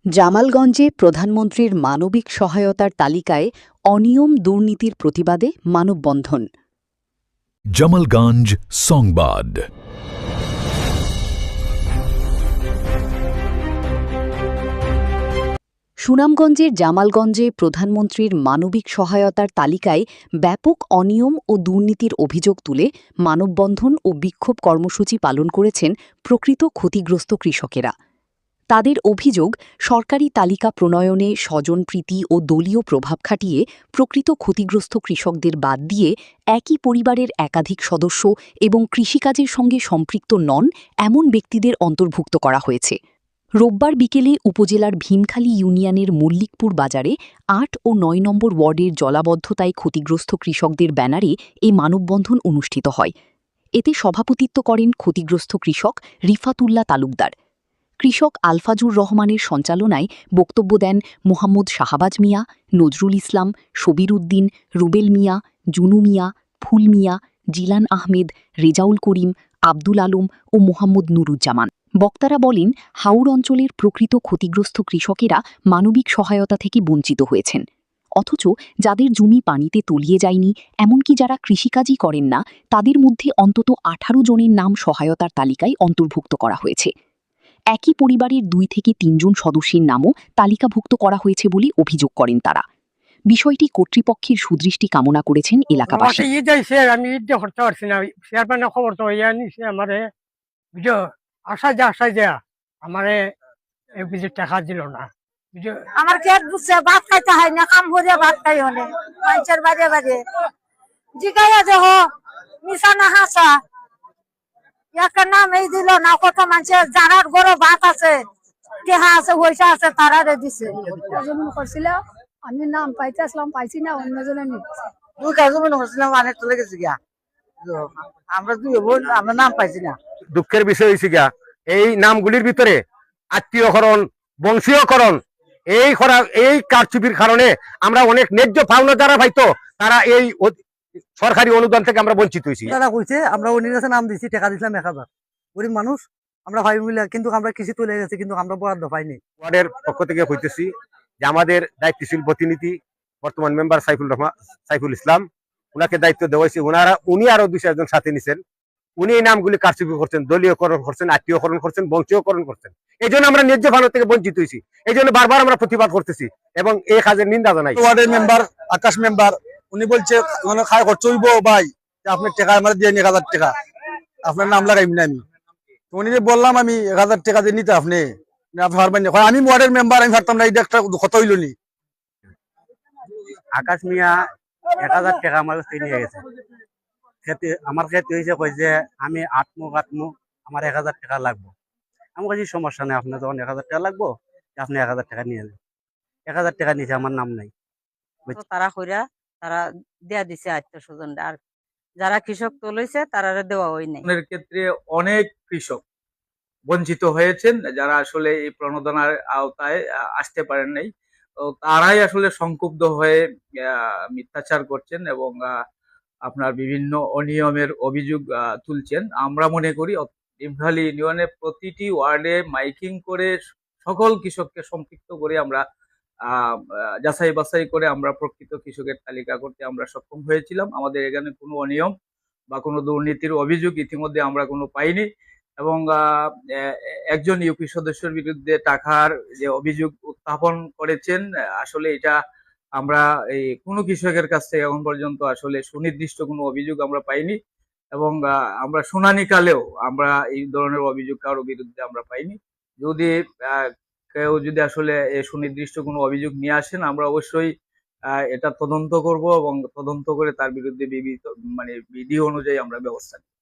জামালগঞ্জে প্রধানমন্ত্রীর মানবিক সহায়তার তালিকায় অনিয়ম দুর্নীতির প্রতিবাদে মানববন্ধন। জামালগঞ্জ সংবাদ। সুনামগঞ্জের জামালগঞ্জে প্রধানমন্ত্রীর মানবিক সহায়তার তালিকায় ব্যাপক অনিয়ম ও দুর্নীতির অভিযোগ তুলে মানববন্ধন ও বিক্ষোভ কর্মসূচি পালন করেছেন প্রকৃত ক্ষতিগ্রস্ত কৃষকেরা। তাদের অভিযোগ, সরকারি তালিকা প্রণয়নে স্বজনপ্রীতি ও দলীয় প্রভাব খাটিয়ে প্রকৃত ক্ষতিগ্রস্ত কৃষকদের বাদ দিয়ে একই পরিবারের একাধিক সদস্য এবং কৃষিকাজের সঙ্গে সম্পৃক্ত নন এমন ব্যক্তিদের অন্তর্ভুক্ত করা হয়েছে। রোববার বিকেলে উপজেলার ভীমখালী ইউনিয়নের মল্লিকপুর বাজারে ৮ ও ৯ নম্বর ওয়ার্ডের জলাবদ্ধতায় ক্ষতিগ্রস্ত কৃষকদের ব্যানারে এ মানববন্ধন অনুষ্ঠিত হয়। এতে সভাপতিত্ব করেন ক্ষতিগ্রস্ত কৃষক রিফাতুল্লাহ তালুকদার। কৃষক আলফাজুর রহমানের সঞ্চালনায় বক্তব্য দেন মোহাম্মদ শাহবাজ মিয়া, নজরুল ইসলাম, শবির উদ্দিন, রুবেল মিয়া, জুনু মিয়া, ফুল মিয়া, জিলান আহমেদ, রেজাউল করিম, আব্দুল আলম ও মোহাম্মদ নুরুজ্জামান। বক্তারা বলেন, হাওড় অঞ্চলের প্রকৃত ক্ষতিগ্রস্ত কৃষকেরা মানবিক সহায়তা থেকে বঞ্চিত হয়েছেন, অথচ যাদের জমি পানিতে তলিয়ে যায়নি, এমনকি যারা কৃষিকাজই করেন না, তাদের মধ্যে অন্তত ১৮ জনের নাম সহায়তার তালিকায় অন্তর্ভুক্ত করা হয়েছে। একই পরিবারের ২ থেকে ৩ জন সদস্যের নামও তালিকাভুক্ত করা হয়েছে বলে অভিযোগ করেন তারা। বিষয়টি কর্তৃপক্ষের সুদৃষ্টি কামনা করেছেন এলাকাবাসী। আমার খেত বুঝছে, ভাত খাইতে হয় না, কাম করে ভাত খাই হলে মানুষের বাজে বাজে জিগাইয়া যে হো মিশা না হাসা একটা নাম এই দিল না, কত মানুষের যারার গরো ভাত আছে, কেহা আছে, পয়সা আছে, তারা দিছে। করছিল আমি নাম পাইতে আসলাম, পাইছি না, অন্যজনে আমরা নাম পাইছি না। দুঃখের বিষয় হয়েছে গিয়া এই নামগুলির ভিতরে আত্মীয়করণ, বংশীয়করণ এই কারচুপির কারণে আমরা অনেক ন্যায্য পাওনা যারা পাইতো তারা এই সরকারি অনুদান থেকে আমরা বঞ্চিত হয়েছি। তারা কইছে আমরা উনির কাছে নাম দিছি, টাকা দিছিলাম ১০০০। গরিব মানুষ আমরা ভাই মিলে, কিন্তু আমরা কৃষি তুলে গেছি, কিন্তু আমরা বরাদ্দ পাইনি। ওয়ার্ডের পক্ষ থেকে কইতেছি যে আমাদের দায়িত্বশীল প্রতিনিধি বর্তমান মেম্বার সাইফুল ইসলাম, ওনাকে দায়িত্ব দেওয়া হয়েছে। উনি আরো ২-৪ জন সাথে নিছেন। উনি এই নামগুলি কারচুপি করছেন, দলীয়করণ করছেন, আত্মীয়করণ করছেন, বংশীয়করণ করছেন। এই জন্য আমরা ন্যায্য ভালো থেকে বঞ্চিত হয়েছি। এই জন্য বারবার আমরা প্রতিবাদ করতেছি এবং এই কাজের নিন্দা জানাই। ওয়ার্ডের মেম্বার আকাশ মেম্বার উনি বলছে খায় খরচ হইব ভাই, আপনার টাকা আমার দিয়ে ১,০০০ টাকা, আপনার নাম লাগাইম না। আমি উনি যে বললাম আমি ১,০০০ টাকা দিয়ে নিতে আপনি আমি ওয়ার্ডের মেম্বার, আমি ভাবতাম না, এটা একটা কত হইল নি। আকাশ মিয়া ১,০০০ টাকা আমার কাছে নিয়ে গেছে। আমার ক্ষেত্রে হয়েছে কই যে আমি আটমু আমার ১,০০০ টাকা লাগবো। আমার কাছে সমস্যা নেই, আপনার যখন ১,০০০ টাকা লাগবো আপনি ১,০০০ টাকা নিয়ে নেন। ১,০০০ টাকা নিয়েছে, আমার নাম নাই। তারা কইরা তারা দেয়া দিছে আত্মীয় স্বজনরা, আর যারা কৃষক তুলেছে তারা দেওয়া হয় নাই। ক্ষেত্রে অনেক কৃষক বঞ্চিত হয়েছেন, যারা আসলে এই প্রণোদনার আওতায় আসতে পারেন নাই। তো তারাই আসলে সংক্ষুব্ধ হয়ে মিথ্যাচার করছেন এবং আপনার বিভিন্ন অনিয়মের অভিযোগ তুলছেন। আমরা মনে করি ভীমখালী ইউনিয়নের প্রতিটি ওয়ার্ডে মাইকিং করে সকল কৃষককে সম্পৃক্ত করে আমরা যাচাই বাছাই করে আমরা প্রকৃত কৃষকের তালিকা করতে আমরা সক্ষম হয়েছিলাম। আমাদের এখানে কোনো অনিয়ম বা কোনো দুর্নীতির অভিযোগ ইতিমধ্যে আমরা কোনো পাইনি এবং একজন ইউপি সদস্যের বিরুদ্ধে টাকার যে অভিযোগ উত্থাপন করেছেন, আসলে এটা আমরা এই কোনো কৃষকের কাছ থেকে এখন পর্যন্ত আসলে সুনির্দিষ্ট কোনো অভিযোগ আমরা পাইনি এবং আমরা শুনানিকালেও আমরা এই ধরনের অভিযোগ কারো বিরুদ্ধে আমরা পাইনি। যদি কেউ যদি আসলে সুনির্দিষ্ট কোনো অভিযোগ নিয়ে আসেন, আমরা অবশ্যই এটা তদন্ত করব এবং তদন্ত করে তার বিরুদ্ধে বিধি অনুযায়ী আমরা ব্যবস্থা নিব।